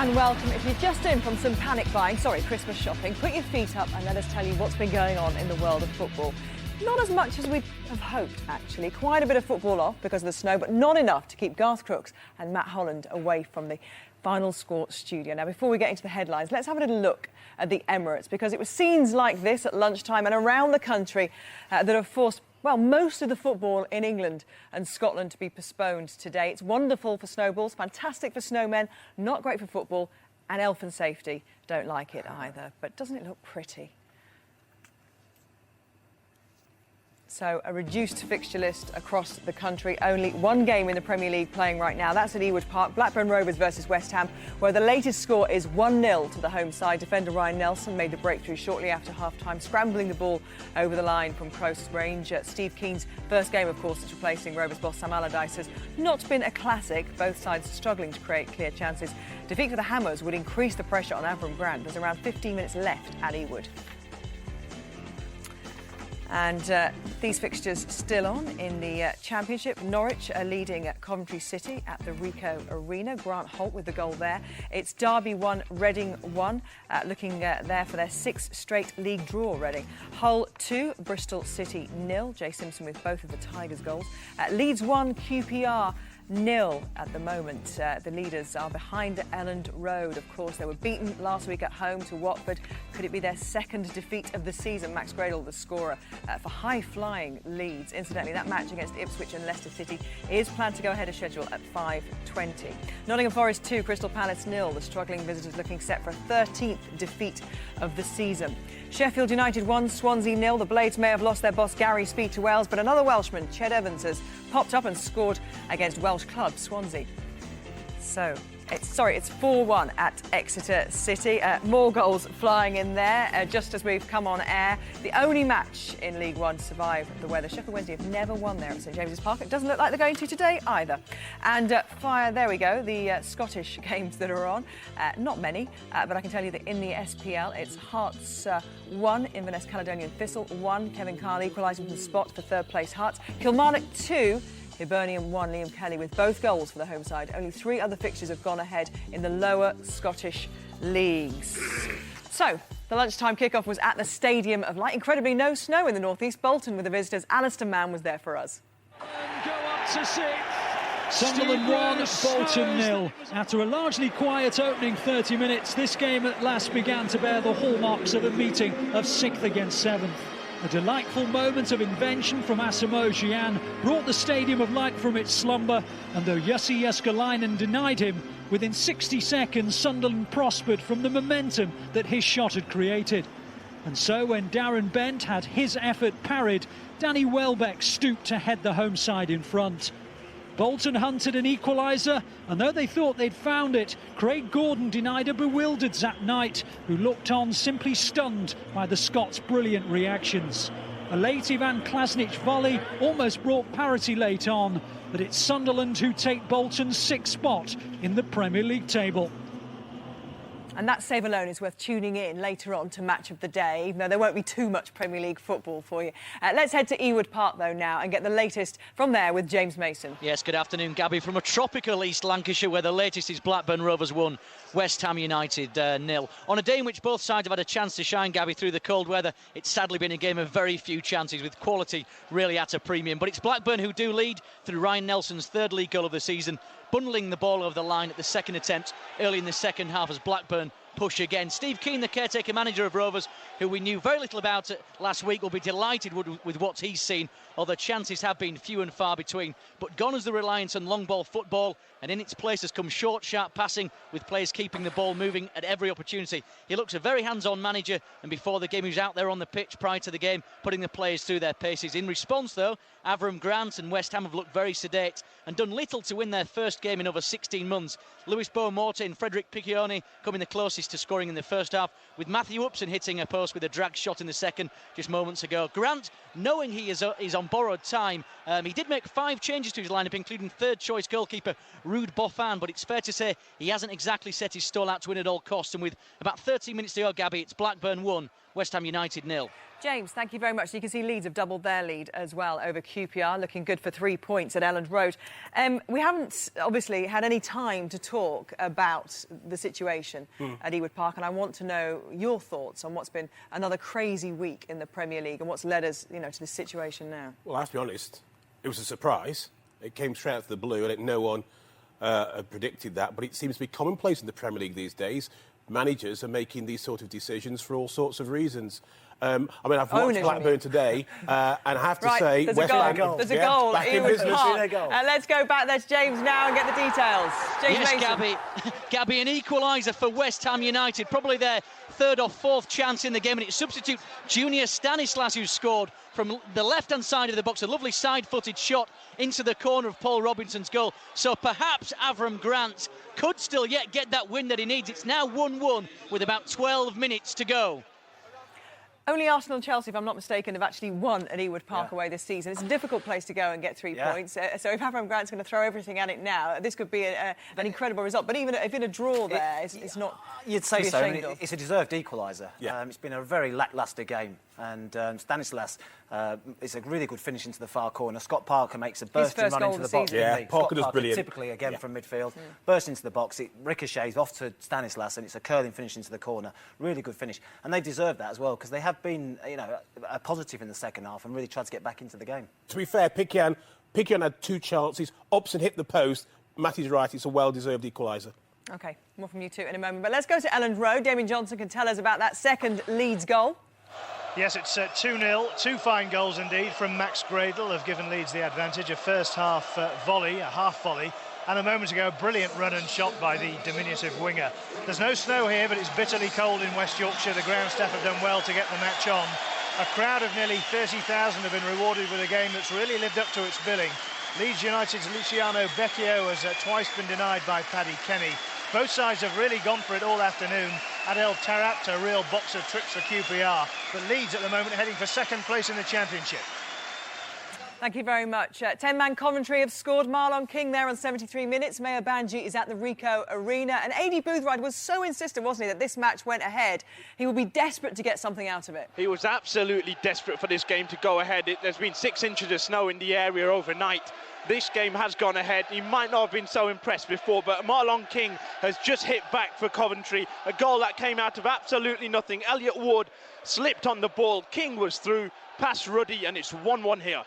And welcome. If you're just in from some panic buying, Christmas shopping, put your feet up and let us tell you what's been going on in the world of football. Not as much as we'd have hoped, actually. Quite a bit of football off because of the snow, but not enough to keep Garth Crooks and Matt Holland away from the Final Score studio. Now, before we get into the headlines, let's have a little look at the Emirates, because it was scenes like this at lunchtime and around the country that have forced, well, most of the football in England and Scotland to be postponed today. It's wonderful for snowballs, fantastic for snowmen, not great for football, and Elf and Safety don't like it either. But doesn't it look pretty? So a reduced fixture list across the country. Only one game in the Premier League playing right now. That's at Ewood Park. Blackburn Rovers versus West Ham, where the latest score is 1-0 to the home side. Defender Ryan Nelson made the breakthrough shortly after half-time, scrambling the ball over the line from close range. Steve Keane's first game, of course, is replacing Rovers boss Sam Allardyce, has not been a classic. Both sides struggling to create clear chances. Defeat for the Hammers would increase the pressure on Avram Grant. There's around 15 minutes left at Ewood. And these fixtures still on in the Championship. Norwich are leading at Coventry City at the Ricoh Arena. Grant Holt with the goal there. It's Derby 1, Reading 1, looking there for their 6th straight league draw, Reading. Hull 2, Bristol City 0. Jay Simpson with both of the Tigers' goals. Leeds 1, QPR 0 at the moment. The leaders are behind Elland Road. Of course, they were beaten last week at home to Watford. Could it be their second defeat of the season? Max Gradle, the scorer for high-flying Leeds. Incidentally, that match against Ipswich and Leicester City is planned to go ahead of schedule at 5:20. Nottingham Forest 2, Crystal Palace 0. The struggling visitors looking set for a 13th defeat of the season. Sheffield United 1, Swansea 0. The Blades may have lost their boss Gary Speed to Wales, but another Welshman, Ched Evans, has popped up and scored against Welsh club Swansea. So it's 4-1 at Exeter City. More goals flying in there just as we've come on air. The only match in League One to survive the weather. Sheffield Wednesday have never won there at St James's Park. It doesn't look like they're going to today either. And there we go, the Scottish games that are on. Not many, but I can tell you that in the SPL, it's Hearts 1, Inverness Caledonian Thistle 1. Kevin Carl equalising from the spot for third place Hearts. Kilmarnock 2. Hibernian 1, Liam Kelly with both goals for the home side. Only 3 other fixtures have gone ahead in the lower Scottish leagues. So, the lunchtime kickoff was at the Stadium of Light. Incredibly, no snow in the northeast. Bolton with the visitors. Alistair Mann was there for us. And go up to 6. Sunderland 1, Bolton 0. After a largely quiet opening 30 minutes, this game at last began to bear the hallmarks of a meeting of 6th against 7th. A delightful moment of invention from Asamoah Gyan brought the Stadium of Light from its slumber, and though Jussi Jääskeläinen denied him, within 60 seconds Sunderland prospered from the momentum that his shot had created. And so when Darren Bent had his effort parried, Danny Welbeck stooped to head the home side in front. Bolton hunted an equaliser, and though they thought they'd found it, Craig Gordon denied a bewildered Zach Knight, who looked on simply stunned by the Scots' brilliant reactions. A late Ivan Klasnic volley almost brought parity late on, but it's Sunderland who take Bolton's 6th spot in the Premier League table. And that save alone is worth tuning in later on to Match of the Day, even though there won't be too much Premier League football for you. Let's head to Ewood Park, though, now and get the latest from there with James Mason. Yes, good afternoon, Gabby, from a tropical East Lancashire, where the latest is Blackburn Rovers 1, West Ham United 0. On a day in which both sides have had a chance to shine, Gabby, through the cold weather, it's sadly been a game of very few chances, with quality really at a premium. But it's Blackburn who do lead through Ryan Nelson's 3rd league goal of the season, bundling the ball over the line at the second attempt early in the second half as Blackburn push again. Steve Keane, the caretaker manager of Rovers, who we knew very little about last week, will be delighted with what he's seen, although chances have been few and far between. But gone is the reliance on long ball football, and in its place has come short, sharp passing, with players keeping the ball moving at every opportunity. He looks a very hands-on manager, and before the game he was out there on the pitch prior to the game, putting the players through their paces. In response, though, Avram Grant and West Ham have looked very sedate and done little to win their first game in over 16 months. Lewis Bowe-Morte and Frederick Piccioni coming the closest chances to scoring in the first half, with Matthew Upson hitting a post with a drag shot in the second just moments ago. Grant, knowing he is on borrowed time, he did make 5 changes to his lineup, including third-choice goalkeeper Ruud Boffin, but it's fair to say he hasn't exactly set his stall out to win at all costs. And with about 13 minutes to go, Gabby, it's Blackburn 1, West Ham United 0. James, thank you very much. You can see Leeds have doubled their lead as well over QPR, looking good for 3 points at Elland Road. We haven't obviously had any time to talk about the situation at Ewood Park, and I want to know your thoughts on what's been another crazy week in the Premier League and what's led us, to this situation now. Well, I have to be honest, it was a surprise. It came straight out of the blue, and no one had predicted that, but it seems to be commonplace in the Premier League these days. Managers are making these sort of decisions for all sorts of reasons. I've watched Blackburn today, and I have to say, there's West Ham, there's a goal. back in business. Let's go back. There's James now and get the details. James Mason. Gabby, an equaliser for West Ham United, probably their 3rd or 4th chance in the game, and it's substitute Junior Stanislas who scored from the left-hand side of the box, a lovely side-footed shot into the corner of Paul Robinson's goal. So perhaps Avram Grant could still yet get that win that he needs. It's now 1-1 with about 12 minutes to go. Only Arsenal and Chelsea, if I'm not mistaken, have actually won at Ewood Park away this season. It's a difficult place to go and get 3 points. So if Avram Grant's going to throw everything at it now, this could be an incredible result. But even if in a draw there, it's not. You'd say so. It's a deserved equaliser. Yeah. It's been a very lacklustre game. And Stanislas is a really good finish into the far corner. Scott Parker makes a bursting run into the box. Yeah, Parker does brilliant. Typically, again, from midfield. Bursts into the box, it ricochets off to Stanislas, and it's a curling finish into the corner. Really good finish. And they deserve that as well, because they have been, a positive in the second half and really tried to get back into the game. To be fair, Piquian had 2 chances. Upson hit the post. Matty's right, it's a well-deserved equaliser. OK, more from you two in a moment. But let's go to Elland Road. Damien Johnson can tell us about that second Leeds goal. Yes, it's 2-0. 2 fine goals indeed from Max Gradle have given Leeds the advantage. A first-half volley, a half volley, and a moment ago, brilliant run and shot by the diminutive winger. There's no snow here, but it's bitterly cold in West Yorkshire. The ground staff have done well to get the match on. A crowd of nearly 30,000 have been rewarded with a game that's really lived up to its billing. Leeds United's Luciano Becchio has twice been denied by Paddy Kenny. Both sides have really gone for it all afternoon. Adel Taarabt, a real box of tricks for QPR. But Leeds at the moment heading for 2nd place in the Championship. Thank you very much. 10-man Coventry have scored. Marlon King there on 73 minutes. Mayor Banji is at the Ricoh Arena. And A.D. Boothroyd was so insistent, wasn't he, that this match went ahead. He would be desperate to get something out of it. He was absolutely desperate for this game to go ahead. There's been 6 inches of snow in the area overnight. This game has gone ahead. He might not have been so impressed before, but Marlon King has just hit back for Coventry. A goal that came out of absolutely nothing. Elliot Ward slipped on the ball. King was through, past Ruddy, and it's 1-1 here.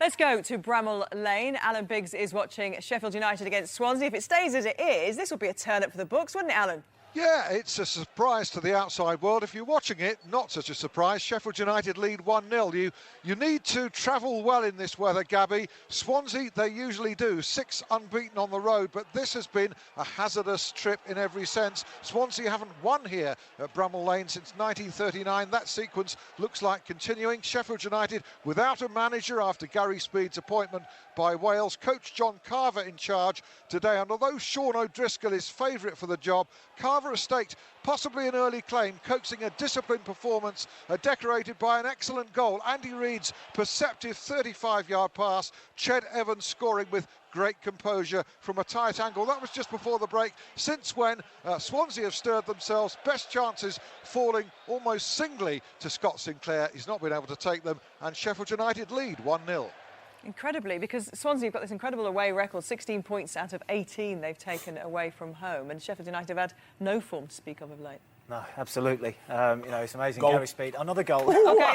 Let's go to Bramall Lane. Alan Biggs is watching Sheffield United against Swansea. If it stays as it is, this will be a turn-up for the books, wouldn't it, Alan? Yeah, it's a surprise to the outside world. If you're watching it, not such a surprise. Sheffield United lead 1-0. You need to travel well in this weather, Gabby. Swansea, they usually do. 6 unbeaten on the road, but this has been a hazardous trip in every sense. Swansea haven't won here at Bramall Lane since 1939. That sequence looks like continuing. Sheffield United without a manager after Gary Speed's appointment by Wales. Coach John Carver in charge today, and although Sean O'Driscoll is favourite for the job, Carver has staked possibly an early claim, coaxing a disciplined performance, decorated by an excellent goal. Andy Reid's perceptive 35-yard pass, Ched Evans scoring with great composure from a tight angle. That was just before the break. Since when Swansea have stirred themselves, best chances falling almost singly to Scott Sinclair. He's not been able to take them, and Sheffield United lead 1-0. Incredibly, because Swansea have got this incredible away record, 16 points out of 18 they've taken away from home, and Sheffield United have had no form to speak of late. No, absolutely. It's amazing. Goal. Gary Speed, another goal. OK,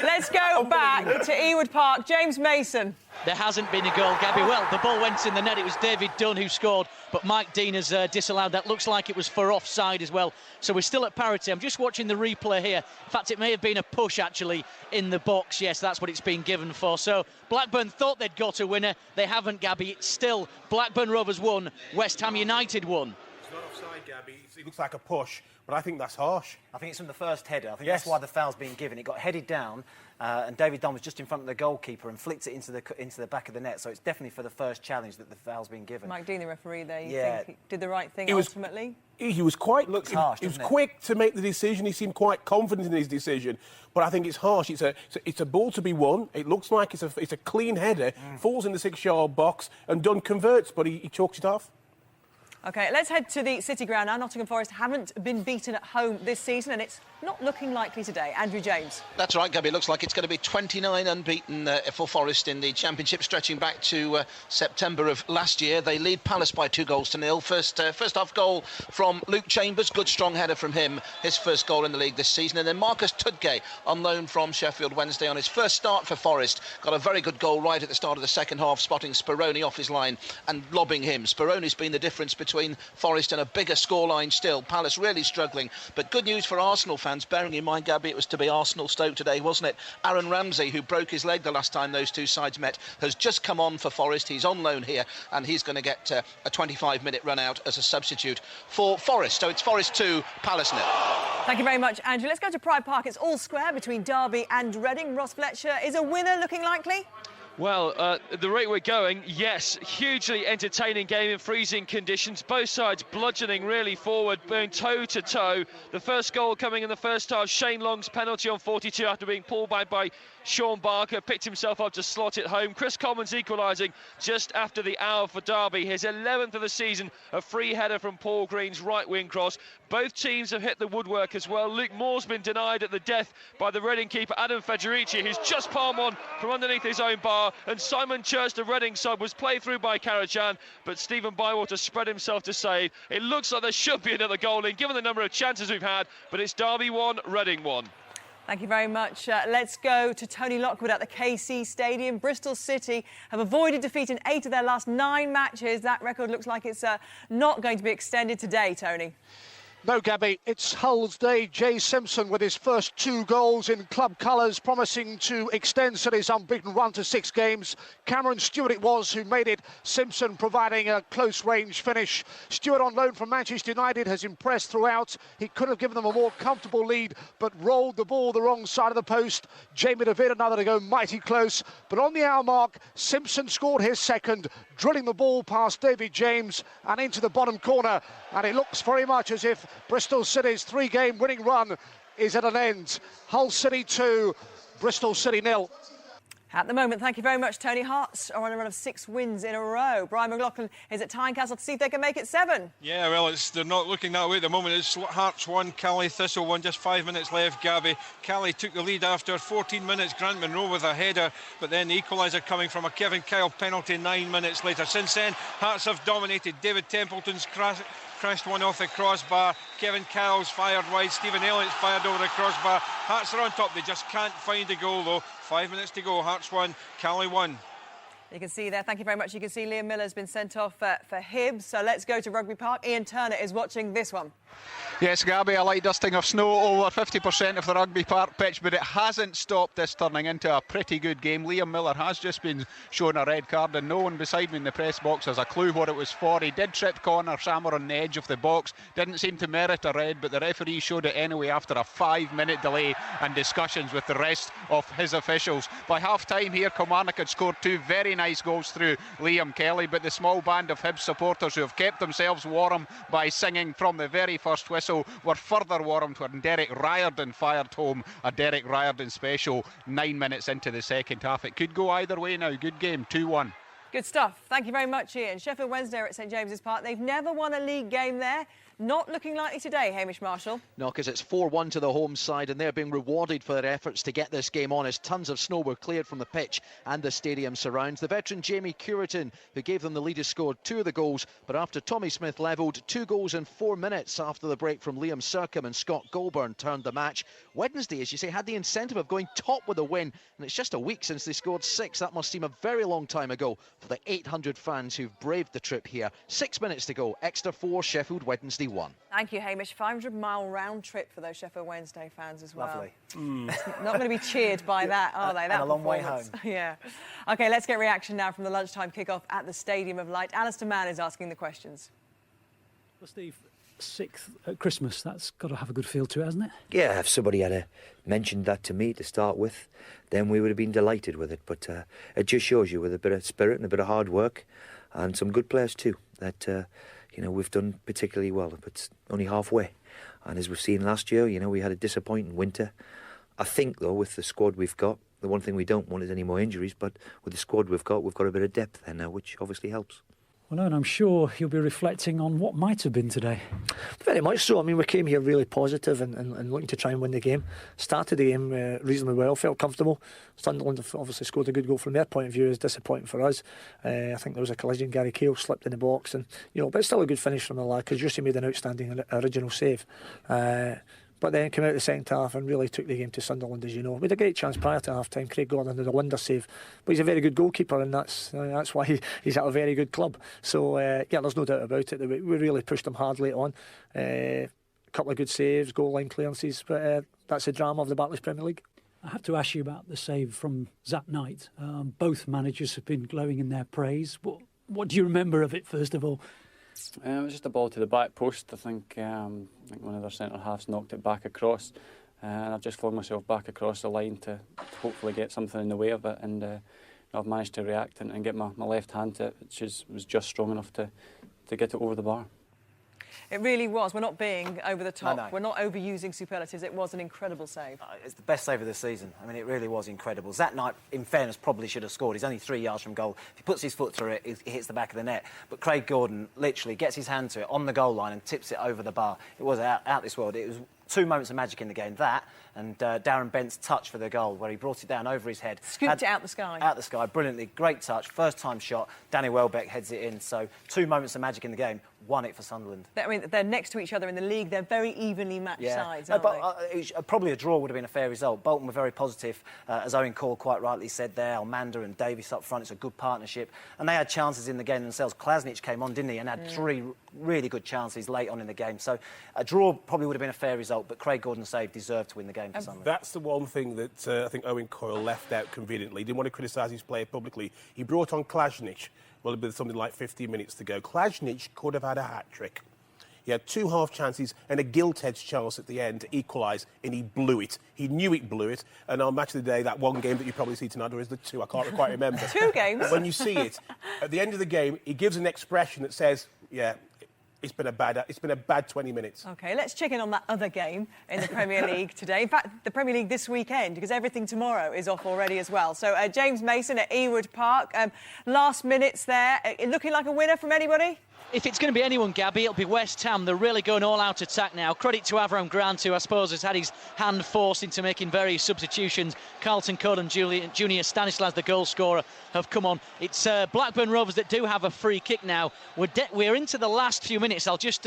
let's go back to Ewood Park. James Mason. There hasn't been a goal, Gabby. Well, the ball went in the net. It was David Dunn who scored, but Mike Dean has disallowed that. Looks like it was for offside as well. So we're still at parity. I'm just watching the replay here. In fact, it may have been a push, actually, in the box. Yes, that's what it's been given for. So Blackburn thought they'd got a winner. They haven't, Gabby. It's still Blackburn Rovers 1, West Ham United 1. It's not offside, Gabby. It looks like a push, but I think that's harsh. I think it's from the first header. I think that's why the foul's being given. It got headed down, and David Dunn was just in front of the goalkeeper and flicked it into the back of the net. So it's definitely for the first challenge that the foul's been given. Mike Dean, the referee there, you think he did the right thing ultimately? He was quite... Looks harsh, he was quick to make the decision. He seemed quite confident in his decision. But I think it's harsh. It's a ball to be won. It looks like it's a clean header, falls in the 6-yard box, and Dunn converts, but he chalks it off. OK, let's head to the City Ground now. Nottingham Forest haven't been beaten at home this season, and it's not looking likely today. Andrew James. That's right, Gabby. It looks like it's going to be 29 unbeaten for Forest in the Championship, stretching back to September of last year. They lead Palace by 2-0. First half goal from Luke Chambers. Good, strong header from him. His first goal in the league this season. And then Marcus Tudgay, on loan from Sheffield Wednesday, on his first start for Forest. Got a very good goal right at the start of the second half, spotting Speroni off his line and lobbing him. Speroni's been the difference between Forest and a bigger scoreline still. Palace really struggling. But good news for Arsenal fans, bearing in mind, Gabby, it was to be Arsenal-Stoke today, wasn't it? Aaron Ramsey, who broke his leg the last time those two sides met, has just come on for Forest. He's on loan here, and he's going to get a 25-minute run out as a substitute for Forest. So it's Forest 2, Palace 0. Thank you very much, Andrew. Let's go to Pride Park. It's all square between Derby and Reading. Ross Fletcher, is a winner looking likely? Well, the rate we're going, yes, hugely entertaining game in freezing conditions. Both sides bludgeoning really forward, going toe-to-toe. The first goal coming in the first half, Shane Long's penalty on 42 after being pulled back by Sean Barker, picked himself up to slot it home. Chris Coleman's equalising just after the hour for Derby. His 11th of the season, a free header from Paul Green's right wing cross. Both teams have hit the woodwork as well. Luke Moore's been denied at the death by the Reading keeper Adam Federici, who's just palmed one from underneath his own bar. And Simon Church, the Reading sub, was played through by Karajan, but Stephen Bywater spread himself to save. It looks like there should be another goal in, given the number of chances we've had, but it's Derby 1, Reading 1. Thank you very much. Let's go to Tony Lockwood at the KC Stadium. Bristol City have avoided defeat in 8 of their last 9 matches. That record looks like it's not going to be extended today, Tony. No, Gabby, it's Hull's day. Jay Simpson with his first 2 goals in club colours, promising to extend City's unbeaten run to 6 games. Cameron Stewart it was who made it. Simpson providing a close-range finish. Stewart, on loan from Manchester United, has impressed throughout. He could have given them a more comfortable lead, but rolled the ball the wrong side of the post. Jamie David, another to go mighty close. But on the hour mark, Simpson scored his second, drilling the ball past David James and into the bottom corner. And it looks very much as if Bristol City's 3-game winning run is at an end. Hull City 2, Bristol City 0. At the moment, thank you very much, Tony. Hearts are on a run of 6 wins in a row. Brian McLaughlin is at Tynecastle to see if they can make it 7. Yeah, well, they're not looking that way at the moment. It's Hearts 1, Calais Thistle 1, just 5 minutes left, Gabby. Calais took the lead after 14 minutes. Grant Monroe with a header, but then the equaliser coming from a Kevin Kyle penalty 9 minutes later. Since then, Hearts have dominated. David Templeton's crashed one off the crossbar. Kevin Kyle's fired wide. Stephen Elliott's fired over the crossbar. Hearts are on top. They just can't find a goal, though. 5 minutes to go. Hearts 1, Calais 1. You can see there, thank you very much. You can see Liam Miller's been sent off for Hibs. So let's go to Rugby Park. Ian Turner is watching this one. Yes, Gabby, a light dusting of snow over 50% of the Rugby Park pitch, but it hasn't stopped this turning into a pretty good game. Liam Miller has just been shown a red card, and no one beside me in the press box has a clue what it was for. He did trip Connor Sammer on the edge of the box, didn't seem to merit a red, but the referee showed it anyway after a 5-minute delay and discussions with the rest of his officials. By half-time here, Kilmarnock had scored 2 very nice goals through Liam Kelly, but the small band of Hibs supporters who have kept themselves warm by singing from the very first whistle were further warmed when Derek Riordan fired home a Derek Riordan special 9 minutes into the second half. It could go either way now. Good game, 2-1. Good stuff. Thank you very much, Ian. Sheffield Wednesday are at St James's Park. They've never won a league game there. Not looking likely today, Hamish Marshall. No, because it's 4-1 to the home side, and they're being rewarded for their efforts to get this game on as tons of snow were cleared from the pitch and the stadium surrounds. The veteran Jamie Curitin, who gave them the lead, has scored 2 of the goals, but after Tommy Smith levelled, 2 goals in 4 minutes after the break from Liam Sercombe and Scott Goulburn turned the match. Wednesday, as you say, had the incentive of going top with a win, and it's just a week since they scored 6. That must seem a very long time ago for the 800 fans who've braved the trip here. 6 minutes to go. Exeter 4, Sheffield Wednesday 1. Thank you, Hamish. 500-mile round trip for those Sheffield Wednesday fans as well. Lovely. Not going to be cheered by that, are they? That and a long way home. Yeah. OK, let's get reaction now from the lunchtime kickoff at the Stadium of Light. Alistair Mann is asking the questions. Well, Steve, 6th at Christmas, that's got to have a good feel to it, hasn't it? Yeah, if somebody had mentioned that to me to start with, then we would have been delighted with it. But it just shows you with a bit of spirit and a bit of hard work and some good players too, that we've done particularly well. But it's only halfway. And as we've seen last year, we had a disappointing winter. I think, though, with the squad we've got, the one thing we don't want is any more injuries, but with the squad we've got a bit of depth there now, which obviously helps. Well, and I'm sure you'll be reflecting on what might have been today. Very much so. I mean, we came here really positive and looking to try and win the game. Started the game reasonably well, felt comfortable. Sunderland have obviously scored a good goal from their point of view. It's disappointing for us. I think there was a collision. Gary Cahill slipped in the box, and but still a good finish from the lad because Jussi made an outstanding original save. But then came out the second half and really took the game to Sunderland, as you know. We had a great chance prior to half time. Craig Gordon did a wonder save, but he's a very good goalkeeper, and that's why he's at a very good club. So there's no doubt about it. We really pushed him hard late on. A couple of good saves, goal line clearances, but that's the drama of the Barclays Premier League. I have to ask you about the save from Zap Knight. Both managers have been glowing in their praise. What do you remember of it, first of all? It was just a ball to the back post. I think one of their centre halves knocked it back across, and I've just flung myself back across the line to hopefully get something in the way of it. And I've managed to react and get my left hand to it, which was just strong enough to get it over the bar. It really was. We're not being over the top. No. We're not overusing superlatives. It was an incredible save. It's the best save of the season. I mean, it really was incredible. Zap Knight, in fairness, probably should have scored. He's only 3 yards from goal. If he puts his foot through it, it hits the back of the net. But Craig Gordon literally gets his hand to it on the goal line and tips it over the bar. It was out this world. It was 2 moments of magic in the game. That and Darren Bent's touch for the goal, where he brought it down over his head. Scooped it out the sky. Out the sky, brilliantly. Great touch. First time shot. Danny Welbeck heads it in. So 2 moments of magic in the game. Won it for Sunderland. I mean, they're next to each other in the league. They're very evenly matched sides, aren't they? Probably a draw would have been a fair result. Bolton were very positive, as Owen Cole quite rightly said there. Almanda and Davies up front. It's a good partnership. And they had chances in the game themselves. Klasnic came on, didn't he, and had 3 really good chances late on in the game. So a draw probably would have been a fair result, but Craig Gordon's save deserved to win the game for Sunderland. That's the one thing that I think Owen Coyle left out conveniently. He didn't want to criticise his player publicly. He brought on Klasnic, with something like 15 minutes to go. Klasnic could have had a hat-trick. He had 2 half chances and a gilt-edged chance at the end to equalise, and he blew it. He knew it blew it. And on Match of the Day, that one game that you probably see tonight, or is there 2? I can't quite remember. 2 games? When you see it, at the end of the game, he gives an expression that says, yeah, it's been a bad 20 minutes. OK, let's check in on that other game in the Premier League today. In fact, the Premier League this weekend, because everything tomorrow is off already as well. So James Mason at Ewood Park. Last minutes there. Looking like a winner from anybody? If it's going to be anyone, Gabby, it'll be West Ham. They're really going all-out attack now. Credit to Avram Grant, who I suppose has had his hand forced into making various substitutions. Carlton Cole and Junior Stanislas, the goal scorer, have come on. It's Blackburn Rovers that do have a free kick now. We're into the last few minutes. I'll just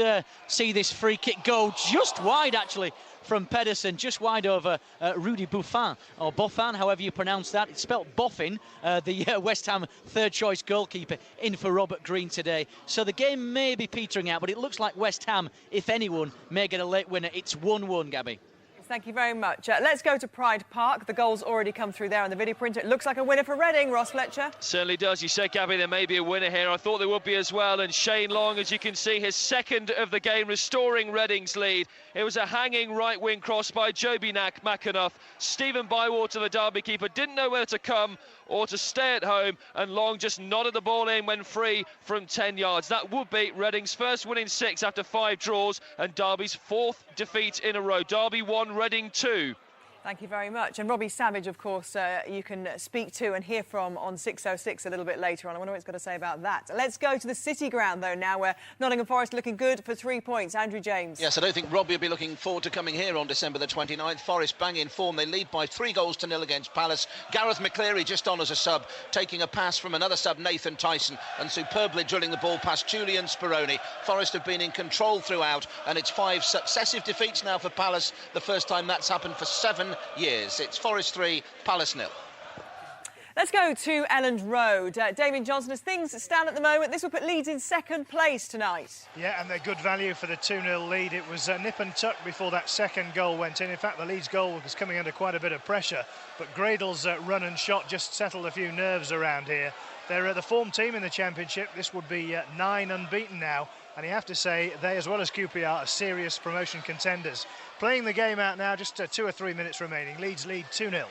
see this free kick go just wide, actually, from Pedersen, just wide over Rudy Buffon, or Boffin, however you pronounce that. It's spelt Boffin, the West Ham third-choice goalkeeper, in for Robert Green today. So the game may be petering out, but it looks like West Ham, if anyone, may get a late winner. It's 1-1, Gabby. Thank you very much. Let's go to Pride Park. The goal's already come through there on the video printer. It looks like a winner for Reading, Ross Fletcher. Certainly does. You said, Gabby, there may be a winner here. I thought there would be as well. And Shane Long, as you can see, his second of the game, restoring Reading's lead. It was a hanging right-wing cross by Joby McAnuff. Stephen Bywater, the Derby keeper, didn't know whether to come or to stay at home, and Long just nodded the ball in when free from 10 yards. That would be Reading's first win in 6 after 5 draws, and Derby's 4th defeat in a row. Derby 1, Reading 2. Thank you very much. And Robbie Savage, of course, you can speak to and hear from on 606 a little bit later on. I wonder what he's got to say about that. Let's go to the City Ground, though, now, where Nottingham Forest looking good for 3 points. Andrew James. Yes, I don't think Robbie will be looking forward to coming here on December the 29th. Forest bang in form. They lead by 3-0 against Palace. Gareth McCleary just on as a sub, taking a pass from another sub, Nathan Tyson, and superbly drilling the ball past Julian Speroni. Forest have been in control throughout, and it's 5 successive defeats now for Palace. The first time that's happened for 7 years. It's Forest 3, Palace 0. Let's go to Elland Road. David Johnson, as things stand at the moment, this will put Leeds in 2nd place tonight. Yeah, and they're good value for the 2-0 lead. It was nip and tuck before that second goal went in. In fact, the Leeds goal was coming under quite a bit of pressure, but Gradle's run and shot just settled a few nerves around here. They're the form team in the Championship. This would be 9 unbeaten now And you have to say they, as well as QPR, are serious promotion contenders. Playing the game out now, just 2 or 3 minutes remaining. Leeds lead 2-0.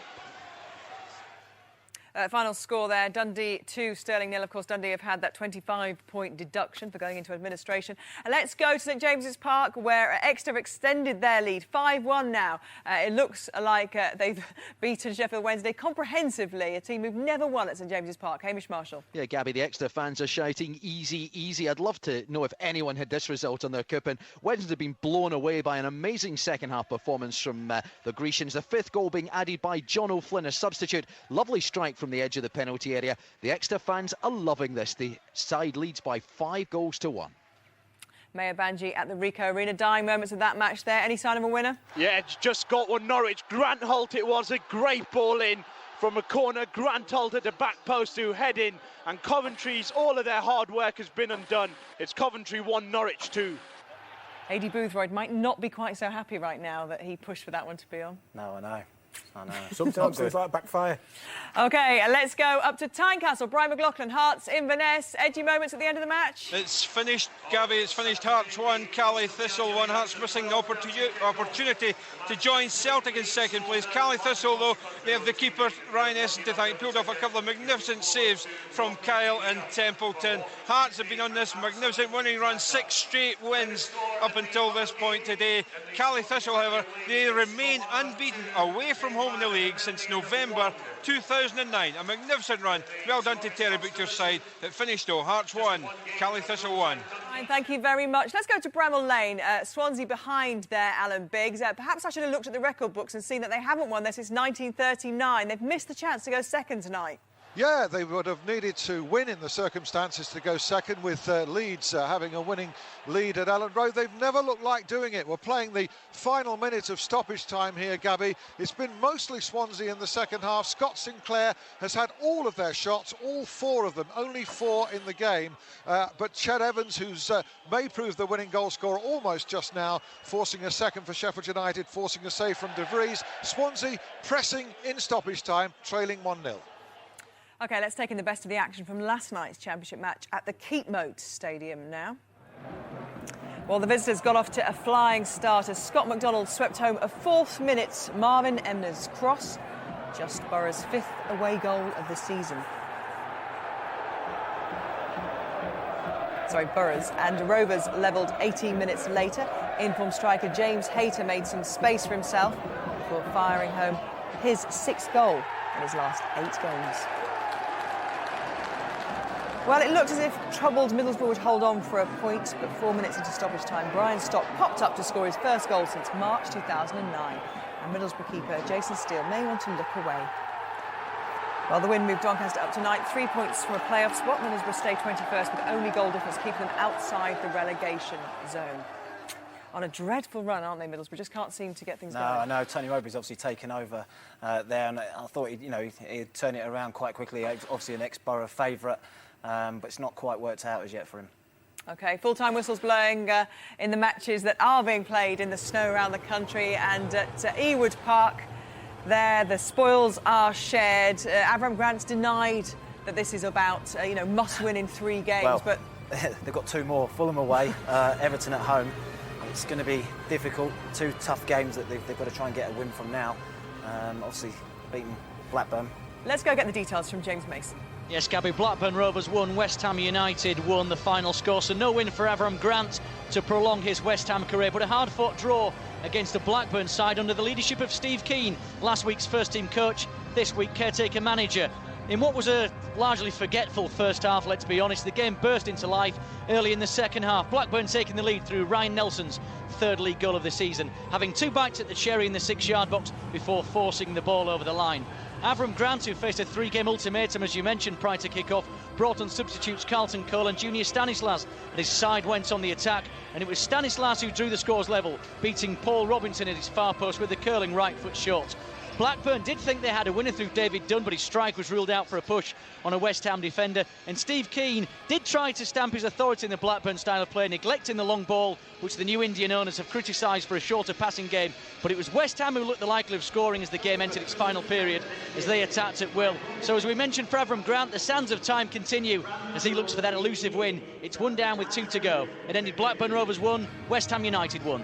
Final score there, Dundee 2, Stirling 0. Of course, Dundee have had that 25-point deduction for going into administration. And let's go to St James's Park, where Exeter have extended their lead, 5-1 now. It looks like they've beaten Sheffield Wednesday comprehensively, a team who've never won at St James's Park. Hamish Marshall. Yeah, Gabby, the Exeter fans are shouting easy, easy. I'd love to know if anyone had this result on their cup. And Wednesday have been blown away by an amazing second-half performance from the Grecians. The 5th goal being added by John O'Flynn, a substitute. Lovely strike from the edge of the penalty area. The Exeter fans are loving this. The side leads by 5-1. Mayor Banji at the Ricoh Arena. Dying moments of that match there. Any sign of a winner? Yeah, it's just got one. Norwich. Grant Holt it was. A great ball in from a corner. Grant Holt at the back post to head in. And Coventry's, all of their hard work has been undone. It's Coventry 1, Norwich 2. A.D. Boothroyd might not be quite so happy right now that he pushed for that one to be on. No, I know. Sometimes things like backfire. OK, let's go up to Tynecastle. Brian McLaughlin, Hearts, Inverness. Edgy moments at the end of the match? It's finished, Gabby. It's finished. Hearts 1, Calais Thistle 1. Hearts missing the opportunity to join Celtic in second place. Calais Thistle, though, they have the keeper, Ryan Essen, to thank. Pulled off a couple of magnificent saves from Kyle and Templeton. Hearts have been on this magnificent winning run, 6 straight wins up until this point today. Calais Thistle, however, they remain unbeaten away from home in the league since November 2009. A magnificent run. Well done to Terry Butcher's side. It finished though. Hearts 1, Calais Thistle 1. Fine, thank you very much. Let's go to Bramall Lane. Swansea behind there, Alan Biggs. Perhaps I should have looked at the record books and seen that they haven't won there since 1939. They've missed the chance to go second tonight. Yeah, they would have needed to win in the circumstances to go second, with Leeds having a winning lead at Elland Road. They've never looked like doing it. We're playing the final minutes of stoppage time here, Gabby. It's been mostly Swansea in the second half. Scott Sinclair has had all of their shots, all 4 of them, only 4 in the game. But Ched Evans, who's may prove the winning goal scorer almost just now, forcing a second for Sheffield United, forcing a save from De Vries. Swansea pressing in stoppage time, trailing 1-0. OK, let's take in the best of the action from last night's championship match at the Keepmoat Stadium now. Well, the visitors got off to a flying start as Scott McDonald swept home a 4th minute Marvin Emner's cross, just Borough's 5th away goal of the season. Borough's, and Rovers levelled 18 minutes later. Informed striker James Hayter made some space for himself before firing home his 6th goal in his last 8 games. Well, it looked as if troubled Middlesbrough would hold on for a point, but 4 minutes into stoppage time, Brian Stock popped up to score his first goal since March 2009. And Middlesbrough keeper Jason Steele may want to look away. Well, the win moved Doncaster up tonight, 3 points from a playoff spot. Middlesbrough stay 21st with only goal difference keeping them outside the relegation zone. On a dreadful run, aren't they, Middlesbrough? Just can't seem to get things going. No, I know. Tony Mowbray's obviously taken over there, and I thought he'd turn it around quite quickly. Obviously an ex-Borough favourite. But it's not quite worked out as yet for him. OK, full-time whistles blowing in the matches that are being played in the snow around the country, and at Ewood Park there the spoils are shared. Avram Grant's denied that this is about, must-win in 3 games. Well, but they've got 2 more, Fulham away, Everton at home. It's going to be difficult, 2 tough games that they've got to try and get a win from now. Obviously beating Blackburn. Let's go get the details from James Mason. Yes, Gabby, Blackburn Rovers won, West Ham United won the final score, so no win for Avram Grant to prolong his West Ham career, but a hard-fought draw against the Blackburn side under the leadership of Steve Keane, last week's first-team coach, this week caretaker manager. In what was a largely forgetful first half, let's be honest, the game burst into life early in the second half. Blackburn taking the lead through Ryan Nelson's 3rd league goal of the season, having 2 bites at the cherry in the 6-yard box before forcing the ball over the line. Avram Grant, who faced a 3-game ultimatum, as you mentioned, prior to kick-off, brought on substitutes Carlton Cole and Junior Stanislas, and his side went on the attack, and it was Stanislas who drew the scores level, beating Paul Robinson at his far post with a curling right foot shot. Blackburn did think they had a winner through David Dunn, but his strike was ruled out for a push on a West Ham defender. And Steve Keane did try to stamp his authority in the Blackburn style of play, neglecting the long ball, which the new Indian owners have criticised for a shorter passing game. But it was West Ham who looked the likely of scoring as the game entered its final period, as they attacked at will. So as we mentioned for Avram Grant, the sands of time continue as he looks for that elusive win. It's 1 down with 2 to go. It ended Blackburn Rovers 1, West Ham United 1.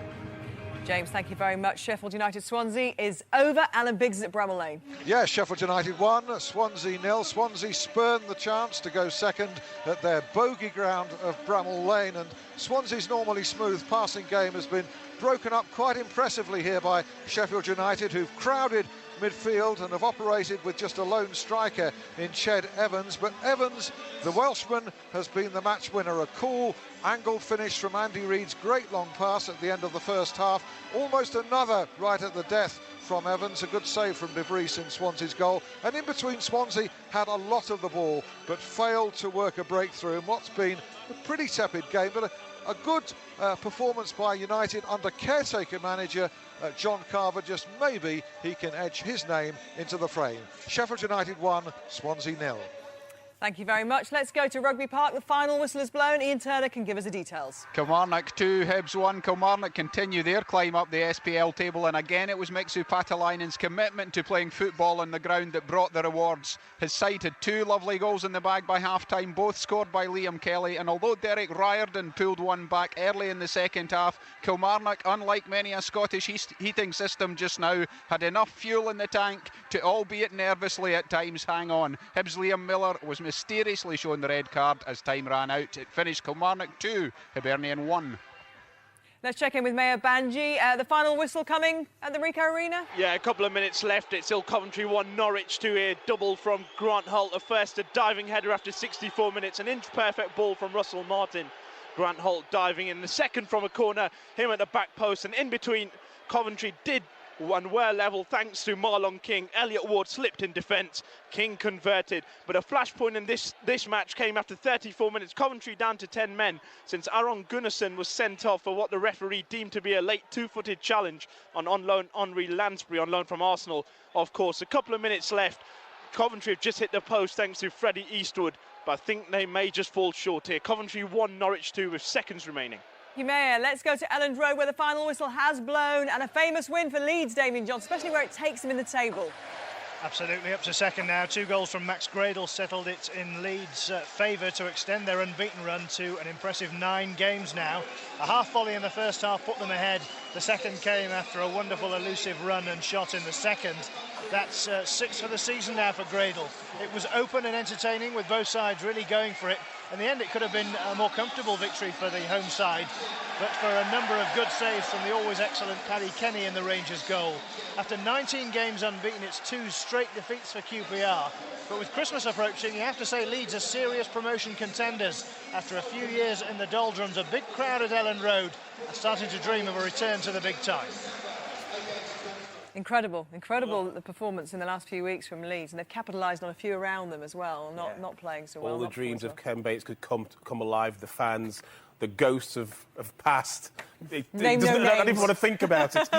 James, thank you very much. Sheffield United Swansea is over. Alan Biggs at Bramall Lane. Yeah, Sheffield United 1, Swansea 0. Swansea spurned the chance to go second at their bogey ground of Bramall Lane, and Swansea's normally smooth passing game has been broken up quite impressively here by Sheffield United, who've crowded midfield and have operated with just a lone striker in Ched Evans. But Evans, the Welshman, has been the match winner. A cool angled finish from Andy Reid's great long pass at the end of the first half. Almost another right at the death from Evans. A good save from De Vries in Swansea's goal. And in between, Swansea had a lot of the ball but failed to work a breakthrough in what's been a pretty tepid game, but a good performance by United under caretaker manager John Carver. Just maybe he can edge his name into the frame. Sheffield United 1, Swansea 0. Thank you very much. Let's go to Rugby Park. The final whistle is blown. Ian Turner can give us the details. Kilmarnock 2, Hibs 1. Kilmarnock continue their climb up the SPL table, and again it was Mixu Patalainen's commitment to playing football on the ground that brought the rewards. His side had 2 lovely goals in the bag by half-time, both scored by Liam Kelly, and although Derek Riordan pulled one back early in the second half, Kilmarnock, unlike many a Scottish heating system just now, had enough fuel in the tank to, albeit nervously at times, hang on. Hibs' Liam Miller was mysteriously shown the red card as time ran out. It finished Kilmarnock 2, Hibernian 1. Let's check in with Mayor Banji. The final whistle coming at the Ricoh Arena? Yeah, a couple of minutes left. It's still Coventry 1, Norwich 2 here. Double from Grant Holt. A first, a diving header after 64 minutes. An inch-perfect ball from Russell Martin. Grant Holt diving in. The second from a corner, him at the back post. And in between, Coventry did and were level thanks to Marlon King. Elliot Ward slipped in defence. King converted. But a flashpoint in this match came after 34 minutes. Coventry down to 10 men since Aaron Gunnarsson was sent off for what the referee deemed to be a late two-footed challenge on loan Henri Lansbury, on loan from Arsenal. Of course, a couple of minutes left. Coventry have just hit the post thanks to Freddie Eastwood. But I think they may just fall short here. Coventry 1, Norwich 2 with seconds remaining. Mayor, let's go to Elland Road where the final whistle has blown, and a famous win for Leeds, Damien Johnson, especially where it takes them in the table. Absolutely, up to second now. 2 goals from Max Gradle settled it in Leeds' favour to extend their unbeaten run to an impressive 9 games now. A half volley in the first half put them ahead. The second came after a wonderful elusive run and shot in the second. That's 6 for the season now for Gradle. It was open and entertaining with both sides really going for it. In the end, it could have been a more comfortable victory for the home side, but for a number of good saves from the always excellent Paddy Kenny in the Rangers' goal. After 19 games unbeaten, it's 2 straight defeats for QPR. But with Christmas approaching, you have to say Leeds are serious promotion contenders. After a few years in the doldrums, a big crowd at Elland Road are starting to dream of a return to the big time. Incredible the performance in the last few weeks from Leeds, and they've capitalised on a few around them as well, not playing so well. All the dreams of Ken Bates could come alive, the fans, the ghosts of past. I don't even want to think about it.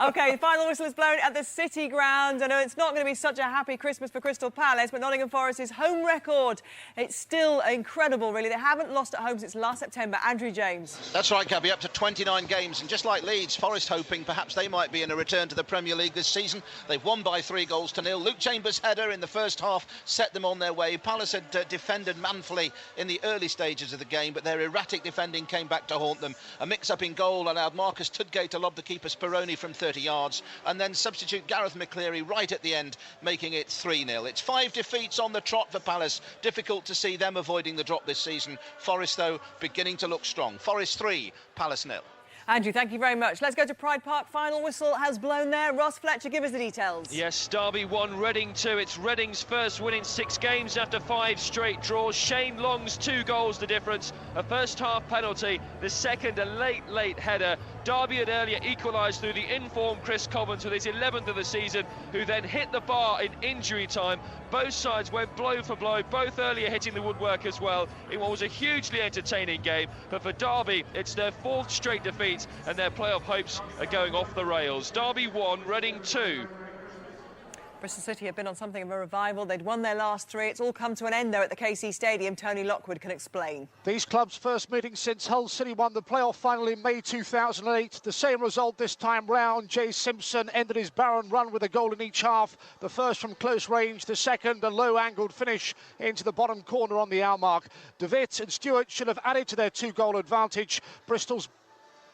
OK, the final whistle is blown at the City Ground. I know it's not going to be such a happy Christmas for Crystal Palace, but Nottingham Forest's home record, it's still incredible, really. They haven't lost at home since last September. Andrew James. That's right, Gabby, up to 29 games. And just like Leeds, Forest hoping perhaps they might be in a return to the Premier League this season. They've won by 3-0. Luke Chambers' header in the first half set them on their way. Palace had defended manfully in the early stages of the game, but their erratic defending came back to haunt them. A mix-up in goal allowed Marcus Tudgate to lob the keeper Speroni from 30 yards, and then substitute Gareth McCleary right at the end, making it 3-0. It's 5 defeats on the trot for Palace. Difficult to see them avoiding the drop this season. Forest, though, beginning to look strong. Forest 3, Palace 0. Andrew, thank you very much. Let's go to Pride Park. Final whistle has blown there. Ross Fletcher, give us the details. Yes, Derby 1, Reading 2. It's Reading's first win in 6 games after 5 straight draws. Shane Long's 2 goals the difference. A first-half penalty. The second, a late header. Derby had earlier equalised through the informed Chris Covens with his 11th of the season, who then hit the bar in injury time. Both sides went blow for blow, both earlier hitting the woodwork as well, in what was a hugely entertaining game. But for Derby, it's their 4th straight defeat, and their playoff hopes are going off the rails. Derby 1, Reading 2. Bristol City have been on something of a revival. They'd won their last 3. It's all come to an end, though, at the KC Stadium. Tony Lockwood can explain. These clubs' first meeting since Hull City won the playoff final in May 2008. The same result this time round. Jay Simpson ended his barren run with a goal in each half. The first from close range, the second a low-angled finish into the bottom corner on the hour mark. DeVitt and Stewart should have added to their 2-goal advantage. Bristol's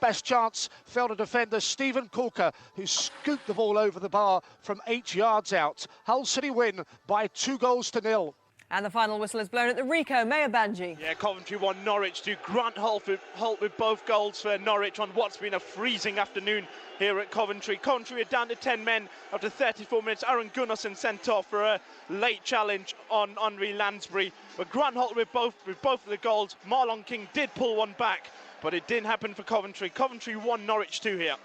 best chance fell to defender Stephen Corker, who scooped the ball over the bar from 8 yards out. Hull City win by 2-0. And the final whistle is blown at the Rico. Mayor Banji. Yeah, Coventry won, Norwich to Grant Holt with both goals for Norwich on what's been a freezing afternoon here at Coventry. Coventry are down to 10 men after 34 minutes. Aaron Gunnarsson sent off for a late challenge on Henri Lansbury. But Grant Holt with both of the goals. Marlon King did pull one back, but it didn't happen for Coventry. Coventry won, Norwich 2 here.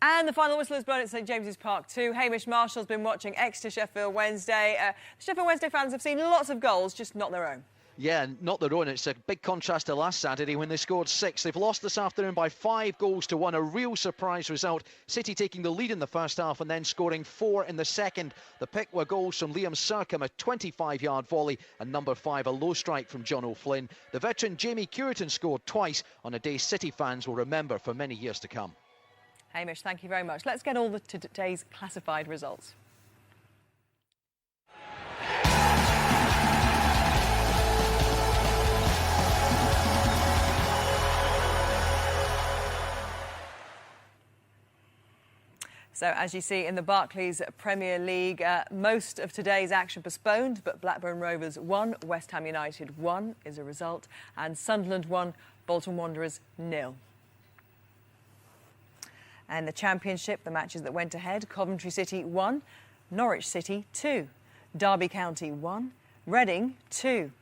And the final whistle is blown at St James's Park too. Hamish Marshall's been watching Exeter Sheffield Wednesday. Sheffield Wednesday fans have seen lots of goals, just not their own. Yeah, not their own. It's a big contrast to last Saturday when they scored 6. They've lost this afternoon by 5-1. A real surprise result. City taking the lead in the first half and then scoring 4 in the second. The pick were goals from Liam Sercombe, a 25-yard volley, and number 5, a low strike from John O'Flynn. The veteran Jamie Cureton scored twice on a day City fans will remember for many years to come. Hamish, thank you very much. Let's get all to today's classified results. So, as you see in the Barclays Premier League, most of today's action postponed, but Blackburn Rovers 1, West Ham United 1 is a result, and Sunderland 1, Bolton Wanderers 0. And the Championship, the matches that went ahead: Coventry City 1, Norwich City 2, Derby County 1, Reading 2,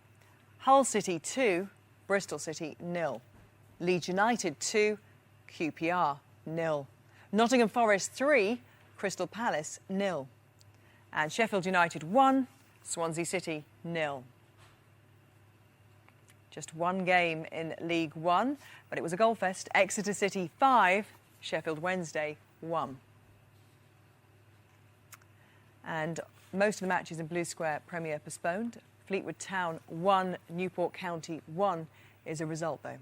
Hull City 2, Bristol City 0, Leeds United 2, QPR 0, Nottingham Forest 3, Crystal Palace 0, and Sheffield United 1, Swansea City 0. Just one game in League One, but it was a goal fest. Exeter City 5, Sheffield Wednesday 1. And most of the matches in Blue Square Premier postponed. Fleetwood Town 1, Newport County 1 is a result, though.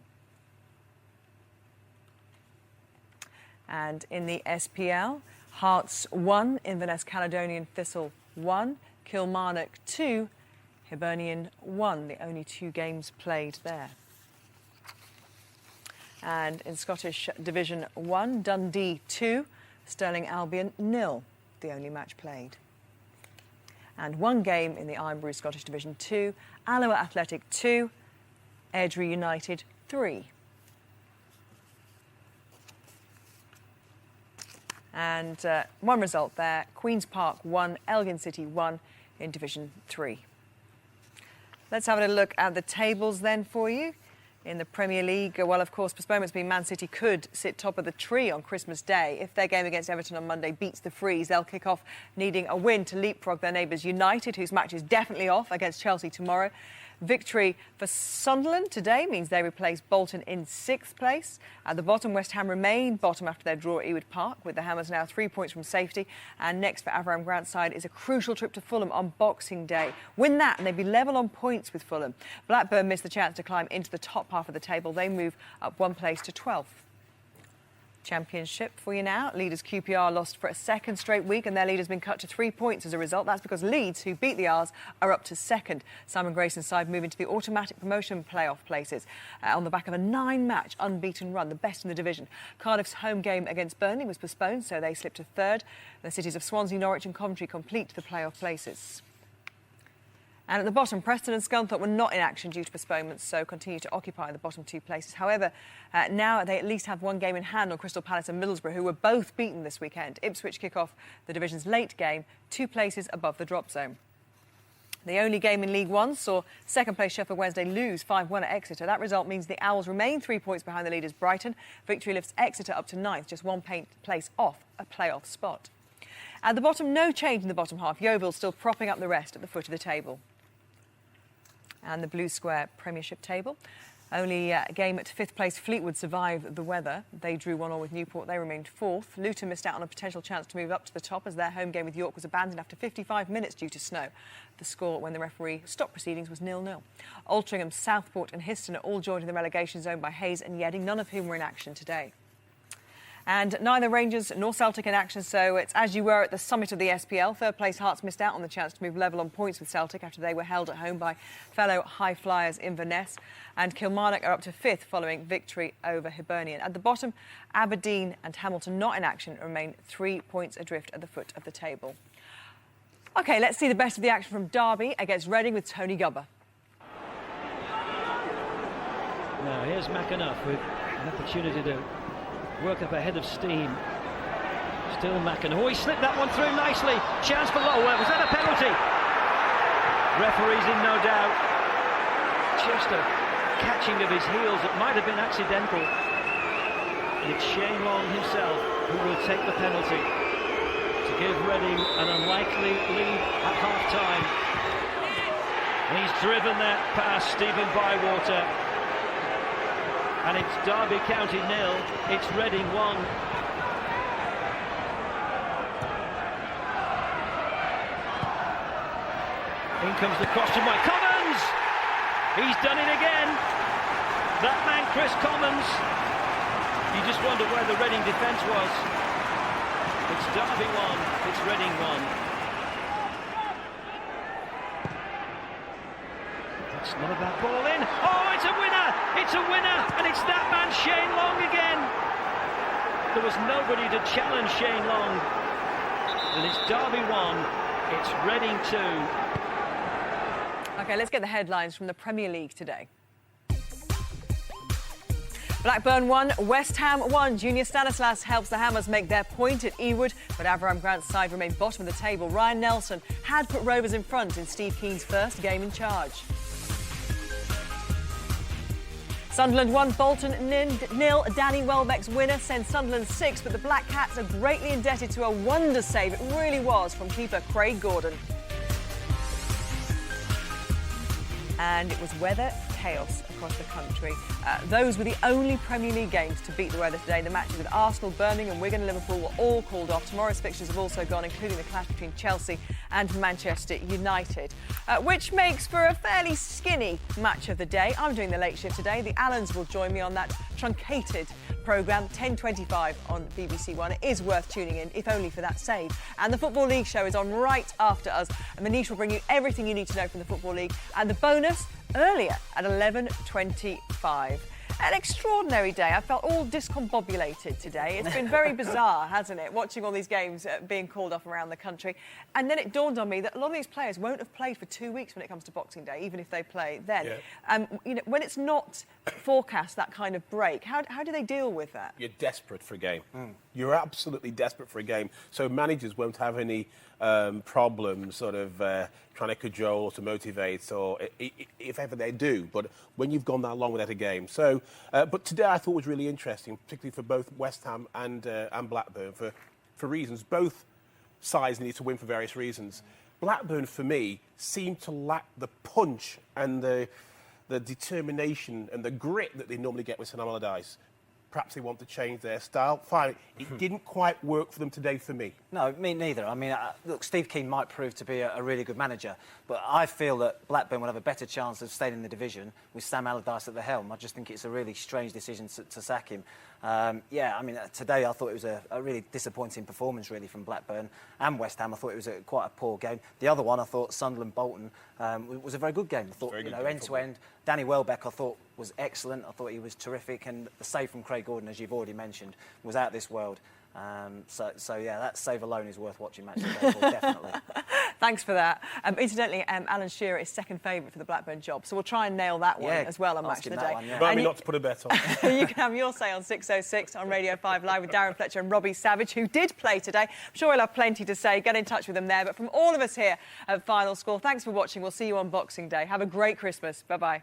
And in the SPL, Hearts 1, Inverness Caledonian Thistle 1, Kilmarnock 2, Hibernian 1, the only 2 games played there. And in Scottish Division 1, Dundee 2, Stirling Albion 0, the only match played. And one game in the Ironbrew Scottish Division 2, Alloa Athletic 2, Airdrie United 3. And one result there, Queen's Park 1, Elgin City 1 in Division 3. Let's have a look at the tables then for you. In the Premier League, well, of course, postponements mean Man City could sit top of the tree on Christmas Day. If their game against Everton on Monday beats the Freeze, they'll kick off needing a win to leapfrog their neighbours United, whose match is definitely off against Chelsea tomorrow. Victory for Sunderland today means they replace Bolton in 6th place. At the bottom, West Ham remain bottom after their draw at Ewood Park, with the Hammers now 3 points from safety. And next for Avram Grant's side is a crucial trip to Fulham on Boxing Day. Win that and they'd be level on points with Fulham. Blackburn missed the chance to climb into the top half of the table. They move up 1 place to 12th. Championship for you now. Leaders QPR lost for a second straight week and their lead has been cut to 3 points as a result. That's because Leeds, who beat the R's, are up to second. Simon Grayson's side move into the automatic promotion playoff places on the back of a 9-match unbeaten run, the best in the division. Cardiff's home game against Burnley was postponed, so they slipped to 3rd. The cities of Swansea, Norwich and Coventry complete the playoff places. And at the bottom, Preston and Scunthorpe were not in action due to postponements, so continue to occupy the bottom 2 places. However, now they at least have one game in hand on Crystal Palace and Middlesbrough, who were both beaten this weekend. Ipswich kick off the division's late game, 2 places above the drop zone. The only game in League One saw second place Sheffield Wednesday lose 5-1 at Exeter. That result means the Owls remain 3 points behind the leaders Brighton. Victory lifts Exeter up to 9th, just 1 place off a playoff spot. At the bottom, no change in the bottom half. Yeovil still propping up the rest at the foot of the table. And the Blue Square Premiership table. Only a game at 5th place Fleetwood survived the weather. They drew 1-1 with Newport. They remained 4th. Luton missed out on a potential chance to move up to the top as their home game with York was abandoned after 55 minutes due to snow. The score when the referee stopped proceedings was 0-0. Altrincham, Southport and Histon are all joined in the relegation zone by Hayes and Yeading, none of whom were in action today. And neither Rangers nor Celtic in action, so it's as you were at the summit of the SPL. 3rd place Hearts missed out on the chance to move level on points with Celtic after they were held at home by fellow high flyers Inverness. And Kilmarnock are up to 5th following victory over Hibernian. At the bottom, Aberdeen and Hamilton not in action remain 3 points adrift at the foot of the table. OK, let's see the best of the action from Derby against Reading with Tony Gubba. Now here's McAnuff with an opportunity to work up ahead of steam. Still McAnuff. Oh, he slipped that one through nicely. Chance for Lowell. Was that a penalty? Referee's in no doubt. Just a catching of his heels. It might have been accidental. And it's Shane Long himself who will take the penalty to give Reading an unlikely lead at half-time. And he's driven that past Stephen Bywater. And it's Derby County 0, it's Reading 1. In comes the cross from Commons! He's done it again! That man, Chris Commons. You just wonder where the Reading defence was. It's Derby 1, it's Reading 1. It's not a bad ball in. Oh, it's a winner! It's a winner! And it's that man, Shane Long, again. There was nobody to challenge Shane Long. And it's Derby 1, it's Reading 2. OK, let's get the headlines from the Premier League today. Blackburn 1, West Ham 1. Junior Stanislas helps the Hammers make their point at Ewood, but Avram Grant's side remained bottom of the table. Ryan Nelson had put Rovers in front in Steve Keane's first game in charge. Sunderland 1, Bolton 0. Danny Welbeck's winner sends Sunderland 6th, but the Black Cats are greatly indebted to a wonder save. It really was from keeper Craig Gordon. And it was weather chaos across the country. Those were the only Premier League games to beat the weather today. The matches with Arsenal, Birmingham, Wigan and Liverpool were all called off. Tomorrow's fixtures have also gone, including the clash between Chelsea and Manchester United, which makes for a fairly skinny match of the day. I'm doing the late shift today. The Allens will join me on that truncated programme, 10:25 on BBC One. It is worth tuning in, if only for that save. And the Football League show is on right after us. And Manish will bring you everything you need to know from the Football League. And the bonus earlier at 11:25. An extraordinary day. I felt all discombobulated today. It's been very bizarre, hasn't it, watching all these games being called off around the country. And then it dawned on me that a lot of these players won't have played for 2 weeks when it comes to Boxing Day, even if they play then. Yeah. You know, when it's not forecast, that kind of break, how do they deal with that? You're desperate for a game. You're absolutely desperate for a game. So managers won't have any problems sort of trying to cajole or to motivate, or if ever they do. But when you've gone that long without a game. So, but today I thought was really interesting, particularly for both West Ham and Blackburn, for reasons. Both sides need to win for various reasons. Blackburn, for me, seemed to lack the punch and the determination and the grit that they normally get with St Allardyce. Perhaps they want to change their style. Fine. It didn't quite work for them today for me. No, me neither. I mean, look, Steve Keane might prove to be a really good manager, but I feel that Blackburn will have a better chance of staying in the division with Sam Allardyce at the helm. I just think it's a really strange decision to sack him. Yeah, I mean, today I thought it was a really disappointing performance, really, from Blackburn and West Ham. I thought it was quite a poor game. The other one, I thought Sunderland-Bolton was a very good game. I thought, you know, end-to-end. Danny Welbeck, I thought, was excellent. I thought he was terrific. And the save from Craig Gordon, as you've already mentioned, was out this world. So yeah, that save alone is worth watching match today for, definitely. Thanks for that. Incidentally, Alan Shearer is second favourite for the Blackburn job, so we'll try and nail that one as well on Match of the Day. Remind me not to put a bet on. You can have your say on 6:06 on Radio 5 Live with Darren Fletcher and Robbie Savage, who did play today. I'm sure he'll have plenty to say. Get in touch with them there. But from all of us here at Final Score, thanks for watching. We'll see you on Boxing Day. Have a great Christmas. Bye-bye.